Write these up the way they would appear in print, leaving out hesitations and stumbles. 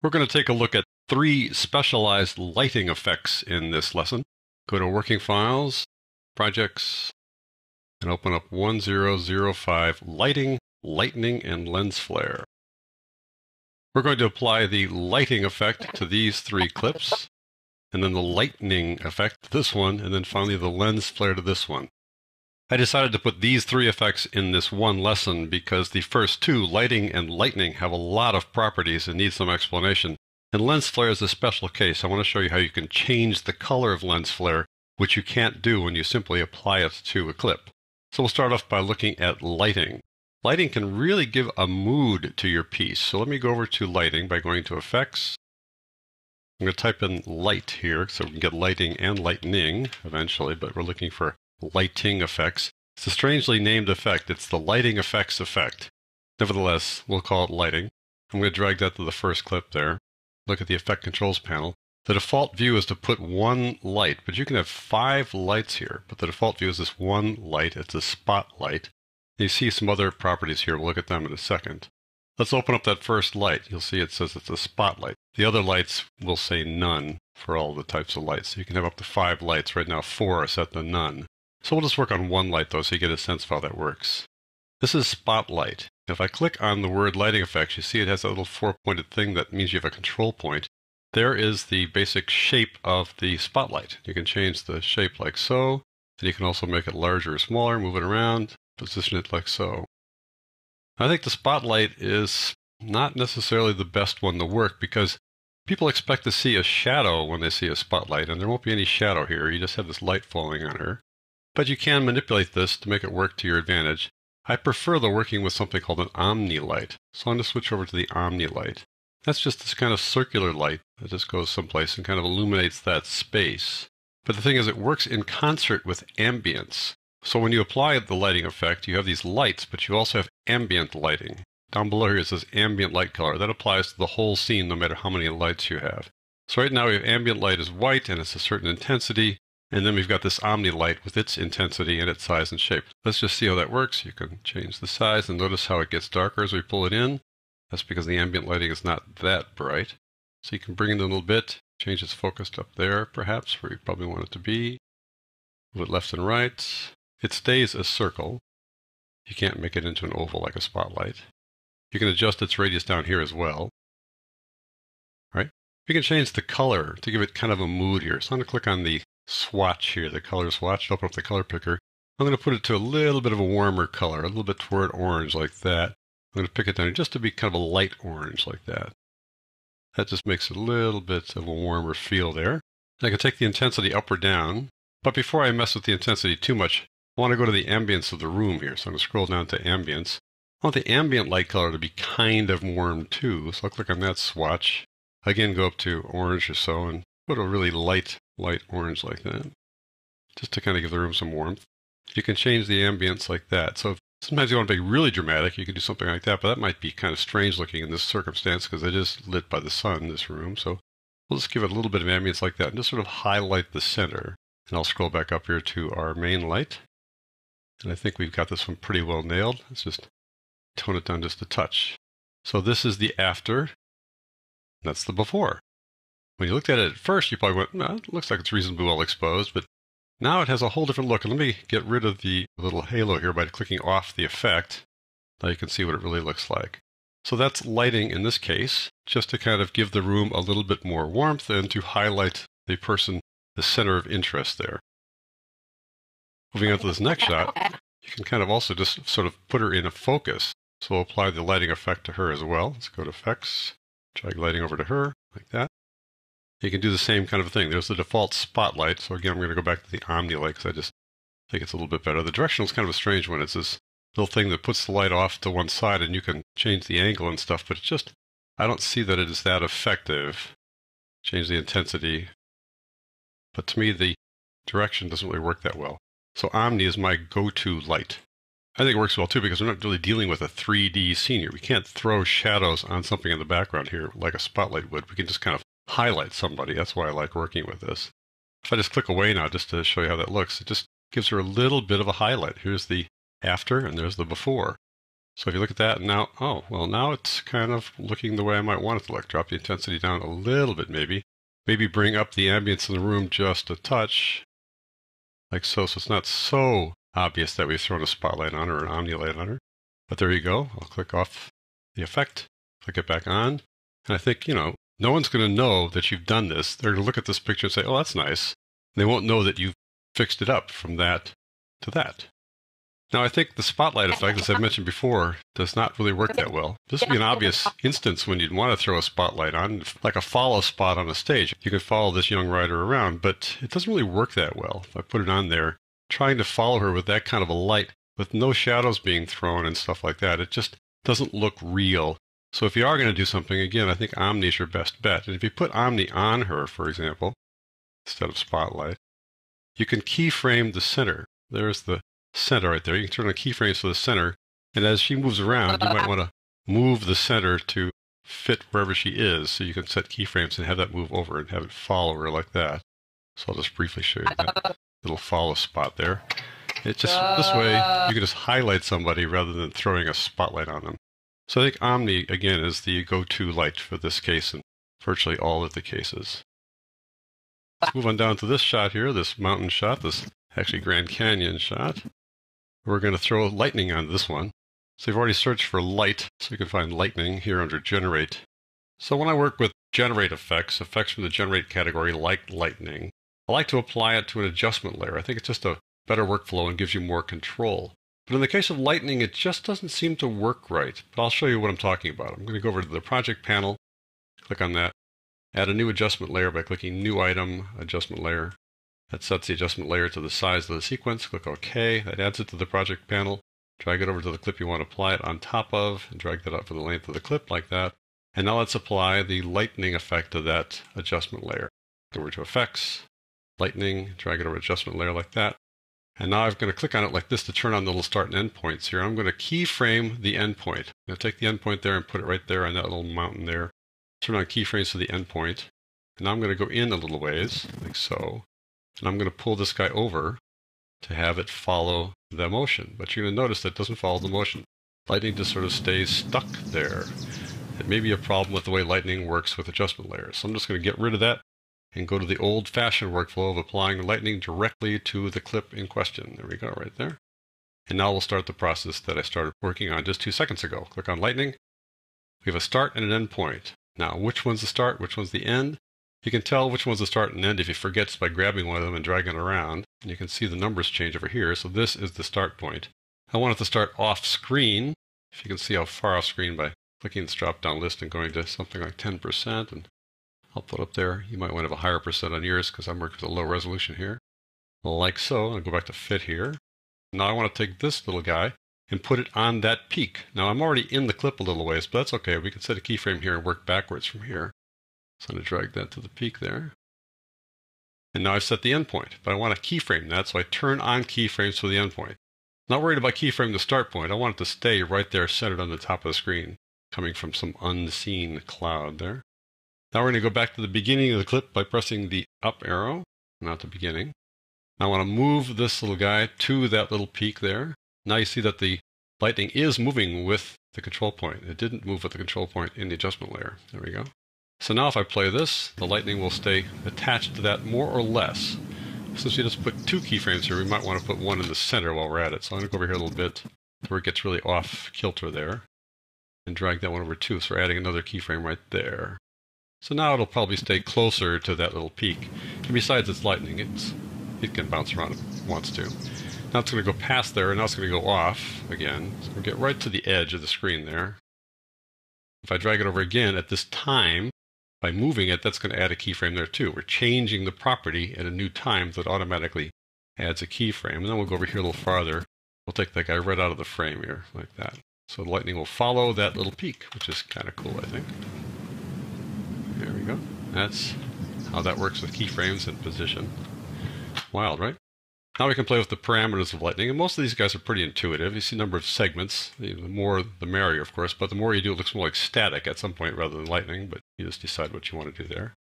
We're going to take a look at 3 specialized lighting effects in this lesson. Go to Working Files, Projects, and open up 1005 Lighting, Lightning, and Lens Flare. We're going to apply the lighting effect to these 3 clips, and then the lightning effect to this one, and then finally the lens flare to this one. I decided to put these 3 effects in this one lesson because the first 2, lighting and lightning, have a lot of properties and need some explanation. And lens flare is a special case. I want to show you how you can change the color of lens flare, which you can't do when you simply apply it to a clip. So we'll start off by looking at lighting. Lighting can really give a mood to your piece. So let me go over to lighting by going to Effects. I'm going to type in light here so we can get lighting and lightning eventually, but we're looking for lighting effects. It's a strangely named effect. It's the lighting effects effect. Nevertheless, we'll call it lighting. I'm going to drag that to the first clip there. Look at the effect controls panel. The default view is to put 1 light, but you can have 5 lights here. But the default view is this 1 light. It's a spotlight. You see some other properties here. We'll look at them in a second. Let's open up that first light. You'll see it says it's a spotlight. The other lights will say none for all the types of lights. So you can have up to 5 lights. Right now 4 are set to none. So we'll just work on 1 light though so you get a sense of how that works. This is spotlight. If I click on the word lighting effects, you see it has that little 4-pointed thing that means you have a control point. There is the basic shape of the spotlight. You can change the shape like so. And you can also make it larger or smaller, move it around, position it like so. I think the spotlight is not necessarily the best one to work because people expect to see a shadow when they see a spotlight, and there won't be any shadow here. You just have this light falling on her. But you can manipulate this to make it work to your advantage. I prefer the working with something called an omni light. So I'm going to switch over to the omni light. That's just this kind of circular light that just goes someplace and kind of illuminates that space. But the thing is, it works in concert with ambience. So when you apply the lighting effect, you have these lights, but you also have ambient lighting. Down below here it says ambient light color. That applies to the whole scene no matter how many lights you have. So right now we have ambient light is white and it's a certain intensity. And then we've got this omni light with its intensity and its size and shape. Let's just see how that works. You can change the size and notice how it gets darker as we pull it in. That's because the ambient lighting is not that bright. So you can bring it in a little bit, change its focus up there perhaps, where you probably want it to be. Move it left and right. It stays a circle. You can't make it into an oval like a spotlight. You can adjust its radius down here as well. All right. You can change the color to give it kind of a mood here. So I'm going to click on the swatch here, the color swatch, open up the color picker. I'm going to put it to a little bit of a warmer color, a little bit toward orange like that. I'm going to pick it down just to be kind of a light orange like that. That just makes it a little bit of a warmer feel there. And I can take the intensity up or down, but before I mess with the intensity too much, I want to go to the ambience of the room here. So I'm going to scroll down to ambience. I want the ambient light color to be kind of warm too, so I'll click on that swatch. Again, go up to orange or so and put a really light orange like that, just to kind of give the room some warmth. You can change the ambience like that. So sometimes you want to be really dramatic, you can do something like that, but that might be kind of strange looking in this circumstance because it is lit by the sun, this room. So we'll just give it a little bit of ambience like that and just sort of highlight the center. And I'll scroll back up here to our main light. And I think we've got this one pretty well nailed. Let's just tone it down just a touch. So this is the after. That's the before. When you looked at it at first, you probably went, no, it looks like it's reasonably well exposed, but now it has a whole different look. And let me get rid of the little halo here by clicking off the effect. Now you can see what it really looks like. So that's lighting in this case, just to kind of give the room a little bit more warmth and to highlight the person, the center of interest there. Moving on to this next shot, you can kind of also just sort of put her in a focus. So we'll apply the lighting effect to her as well. Let's go to Effects, drag lighting over to her, like that. You can do the same kind of thing. There's the default spotlight. So again, I'm going to go back to the omni light because I just think it's a little bit better. The directional is kind of a strange one. It's this little thing that puts the light off to one side and you can change the angle and stuff, but it's just, I don't see that it is that effective. Change the intensity. But to me, the direction doesn't really work that well. So omni is my go-to light. I think it works well too because we're not really dealing with a 3D scene here. We can't throw shadows on something in the background here like a spotlight would. We can just kind of highlight somebody. That's why I like working with this. If I just click away now just to show you how that looks, it just gives her a little bit of a highlight. Here's the after and there's the before. So if you look at that now, oh, well, now it's kind of looking the way I might want it to look. Drop the intensity down a little bit maybe. Maybe bring up the ambience in the room just a touch, like so. So it's not so obvious that we've thrown a spotlight on her or an omni light on her. But there you go. I'll click off the effect, click it back on. And I think, no one's going to know that you've done this. They're going to look at this picture and say, oh, that's nice. And they won't know that you've fixed it up from that to that. Now, I think the spotlight effect, as I mentioned before, does not really work that well. This would be an obvious instance when you'd want to throw a spotlight on, like a follow spot on a stage. You can follow this young rider around, but it doesn't really work that well. If I put it on there, trying to follow her with that kind of a light, with no shadows being thrown and stuff like that, it just doesn't look real. So if you are going to do something, again, I think Omni is your best bet. And if you put Omni on her, for example, instead of spotlight, you can keyframe the center. There's the center right there. You can turn on keyframes to the center, and as she moves around, you might want to move the center to fit wherever she is, so you can set keyframes and have that move over and have it follow her like that. So I'll just briefly show you that little follow spot there. It just, this way, you can just highlight somebody rather than throwing a spotlight on them. So I think Omni, again, is the go-to light for this case and virtually all of the cases. Let's move on down to this shot here, this mountain shot, this actually Grand Canyon shot. We're going to throw lightning on this one. So you've already searched for light, so you can find lightning here under Generate. So when I work with Generate effects from the Generate category like lightning, I like to apply it to an adjustment layer. I think it's just a better workflow and gives you more control. But in the case of lightning, it just doesn't seem to work right. But I'll show you what I'm talking about. I'm going to go over to the project panel, click on that, add a new adjustment layer by clicking New Item, Adjustment Layer. That sets the adjustment layer to the size of the sequence. Click OK. That adds it to the project panel. Drag it over to the clip you want to apply it on top of, and drag that up for the length of the clip like that. And now let's apply the lightning effect to that adjustment layer. Go over to Effects, Lightning, drag it over adjustment layer like that. And now I'm going to click on it like this to turn on the little start and end points here. I'm going to keyframe the endpoint. I'm going to take the endpoint there and put it right there on that little mountain there. Turn on keyframes to the endpoint. And now I'm going to go in a little ways, like so. And I'm going to pull this guy over to have it follow the motion. But you're going to notice that it doesn't follow the motion. Lightning just sort of stays stuck there. It may be a problem with the way lightning works with adjustment layers. So I'm just going to get rid of that and go to the old-fashioned workflow of applying lightning directly to the clip in question. There we go, right there. And now we'll start the process that I started working on just 2 seconds ago. Click on lightning. We have a start and an end point. Now, which one's the start, which one's the end? You can tell which one's the start and end if you forget just by grabbing one of them and dragging it around. And you can see the numbers change over here. So this is the start point. I want it to start off screen. If you can see how far off screen by clicking this drop-down list and going to something like 10%. And I'll put up there. You might want to have a higher percent on yours because I'm working with a low resolution here. Like so. I'll go back to fit here. Now I want to take this little guy and put it on that peak. Now I'm already in the clip a little ways, but that's okay. We can set a keyframe here and work backwards from here. So I'm going to drag that to the peak there. And now I've set the endpoint, but I want to keyframe that, so I turn on keyframes for the endpoint. Not worried about keyframing the start point. I want it to stay right there centered on the top of the screen, coming from some unseen cloud there. Now we're going to go back to the beginning of the clip by pressing the up arrow, not the beginning. Now I want to move this little guy to that little peak there. Now you see that the lightning is moving with the control point. It didn't move with the control point in the adjustment layer. There we go. So now if I play this, the lightning will stay attached to that more or less. Since we just put 2 keyframes here, we might want to put one in the center while we're at it. So I'm going to go over here a little bit to where it gets really off kilter there and drag that one over too. So we're adding another keyframe right there. So now it'll probably stay closer to that little peak. And besides it's lightning, it can bounce around if it wants to. Now it's going to go past there, and now it's going to go off again. So we'll get right to the edge of the screen there. If I drag it over again at this time, by moving it, that's going to add a keyframe there too. We're changing the property at a new time that automatically adds a keyframe. And then we'll go over here a little farther. We'll take that guy right out of the frame here, like that. So the lightning will follow that little peak, which is kind of cool, I think. There we go. That's how that works with keyframes and position. Wild, right? Now we can play with the parameters of lightning, and most of these guys are pretty intuitive. You see a number of segments. The more, the merrier, of course, but the more you do, it looks more like static at some point rather than lightning, but you just decide what you want to do there.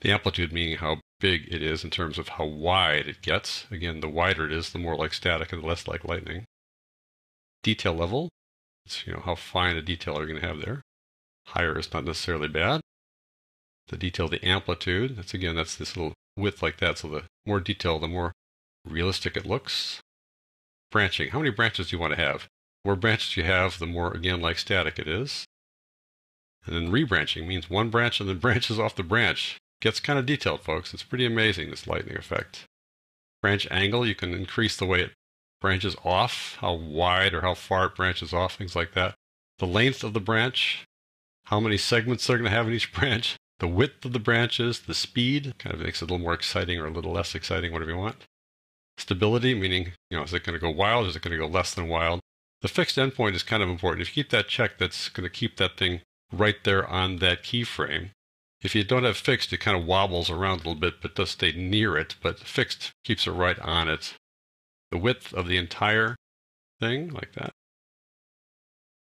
The amplitude meaning how big it is in terms of how wide it gets. Again, the wider it is, the more like static and less like lightning. Detail level. It's, how fine a detail are you going to have there. Higher is not necessarily bad. The detail, the amplitude, that's this little width like that. So the more detail, the more realistic it looks. Branching. How many branches do you want to have? The more branches you have, the more, again, like static it is. And then rebranching means one branch and then branches off the branch. Gets kind of detailed, folks. It's pretty amazing, this lightning effect. Branch angle, you can increase the way it branches off, how wide or how far it branches off, things like that. The length of the branch, how many segments they're going to have in each branch, the width of the branches, the speed, kind of makes it a little more exciting or a little less exciting, whatever you want. Stability, meaning, is it going to go wild or is it going to go less than wild? The fixed endpoint is kind of important. If you keep that checked, that's going to keep that thing right there on that keyframe. If you don't have fixed, it kind of wobbles around a little bit, but does stay near it, but fixed keeps it right on it. The width of the entire thing, like that.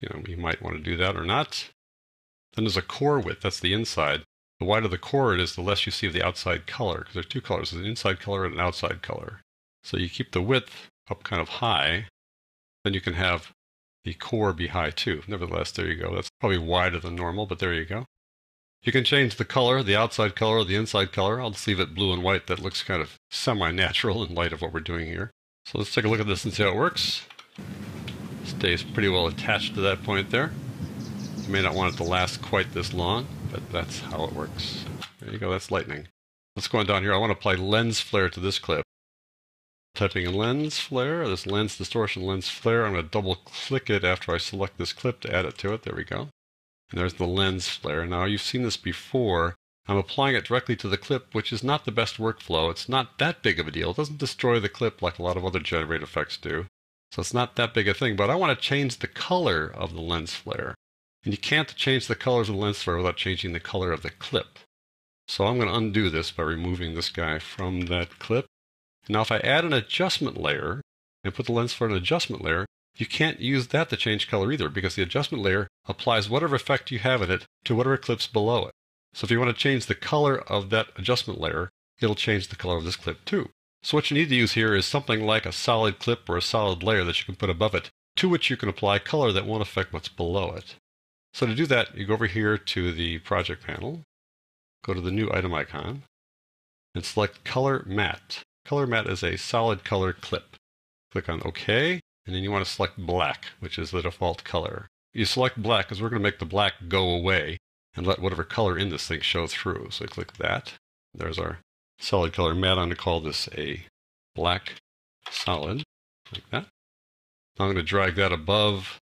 You might want to do that or not. Then there's a core width, that's the inside. The wider the core it is, the less you see of the outside color, because there are two colors, there's an inside color and an outside color. So you keep the width up kind of high, then you can have the core be high too. Nevertheless, there you go. That's probably wider than normal, but there you go. You can change the color, the outside color, the inside color. I'll just leave it blue and white. That looks kind of semi-natural in light of what we're doing here. So let's take a look at this and see how it works. Stays pretty well attached to that point there. You may not want it to last quite this long, but that's how it works. There you go, that's lightning. Let's go on down here. I want to apply lens flare to this clip. Typing in lens flare, this lens distortion lens flare. I'm going to double click it after I select this clip to add it to it. There we go. And there's the lens flare. Now you've seen this before. I'm applying it directly to the clip, which is not the best workflow. It's not that big of a deal. It doesn't destroy the clip like a lot of other generate effects do. So it's not that big a thing, but I want to change the color of the lens flare. And you can't change the colors of the lens flare without changing the color of the clip. So I'm going to undo this by removing this guy from that clip. Now if I add an adjustment layer and put the lens flare in an adjustment layer, you can't use that to change color either, because the adjustment layer applies whatever effect you have in it to whatever clip's below it. So if you want to change the color of that adjustment layer, it'll change the color of this clip too. So what you need to use here is something like a solid clip or a solid layer that you can put above it, to which you can apply color that won't affect what's below it. So to do that, you go over here to the project panel, go to the new item icon, and select Color Matte. Color Matte is a solid color clip. Click on OK, and then you want to select black, which is the default color. You select black because we're going to make the black go away and let whatever color in this thing show through. So click that. There's our solid color matte. I'm going to call this a black solid, like that. Now I'm going to drag that above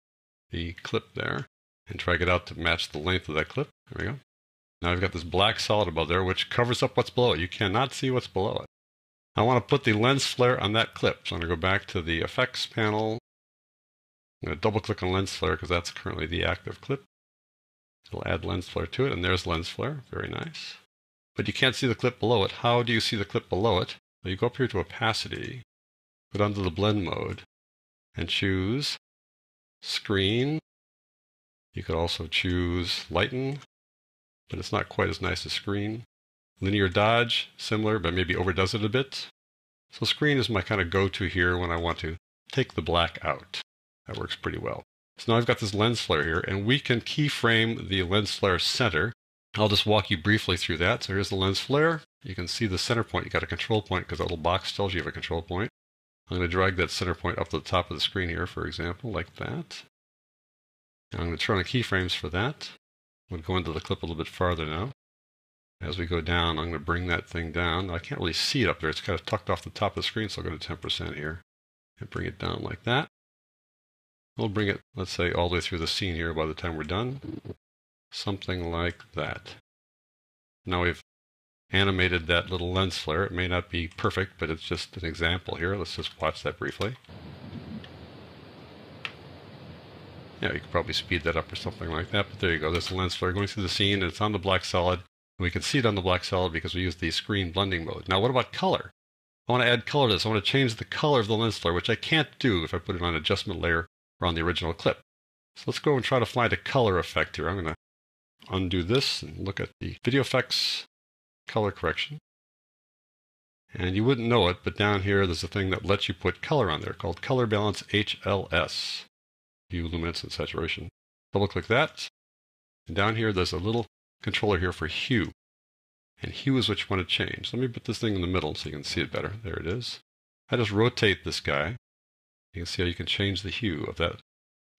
the clip there and drag it out to match the length of that clip. There we go. Now I've got this black solid above there, which covers up what's below it. You cannot see what's below it. I want to put the lens flare on that clip. So I'm going to go back to the effects panel. I'm going to double click on lens flare because that's currently the active clip. It'll add lens flare to it, and there's lens flare. Very nice. But you can't see the clip below it. How do you see the clip below it? Well, you go up here to opacity, put under the blend mode, and choose screen. You could also choose lighten, but it's not quite as nice as screen. Linear dodge, similar, but maybe overdoes it a bit. So screen is my kind of go-to here when I want to take the black out. That works pretty well. So now I've got this lens flare here, and we can keyframe the lens flare center. I'll just walk you briefly through that. So here's the lens flare. You can see the center point. You got a control point because that little box tells you have a control point. I'm going to drag that center point up to the top of the screen here, for example, like that. And I'm going to turn on keyframes for that. I'm going to go into the clip a little bit farther now. As we go down, I'm going to bring that thing down. I can't really see it up there. It's kind of tucked off the top of the screen, so I'll go to 10% here and bring it down like that. We'll bring it, let's say, all the way through the scene here by the time we're done. Something like that. Now we've animated that little lens flare. It may not be perfect, but it's just an example here. Let's just watch that briefly. Yeah, you could probably speed that up or something like that, but there you go. There's the lens flare going through the scene, and it's on the black solid. We can see it on the black solid because we use the screen blending mode. Now, what about color? I want to add color to this. I want to change the color of the lens flare, which I can't do if I put it on adjustment layer or on the original clip. So let's go and try to find a color effect here. I'm going to undo this and look at the video effects color correction. And you wouldn't know it, but down here there's a thing that lets you put color on there called Color Balance HLS. hue, luminance, and saturation. Double click that. And down here, there's a little controller here for hue. And hue is what you want to change. Let me put this thing in the middle so you can see it better. There it is. I just rotate this guy. You can see how you can change the hue of that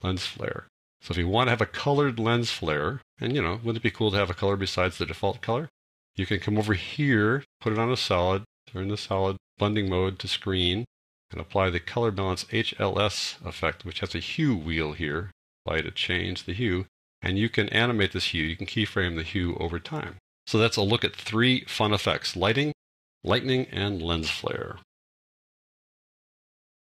lens flare. So if you want to have a colored lens flare, and wouldn't it be cool to have a color besides the default color? You can come over here, put it on a solid, turn the solid blending mode to screen, and apply the color balance HLS effect, which has a hue wheel here. Apply to change the hue, and you can animate this hue. You can keyframe the hue over time. So that's a look at 3 fun effects: lighting, lightning, and lens flare.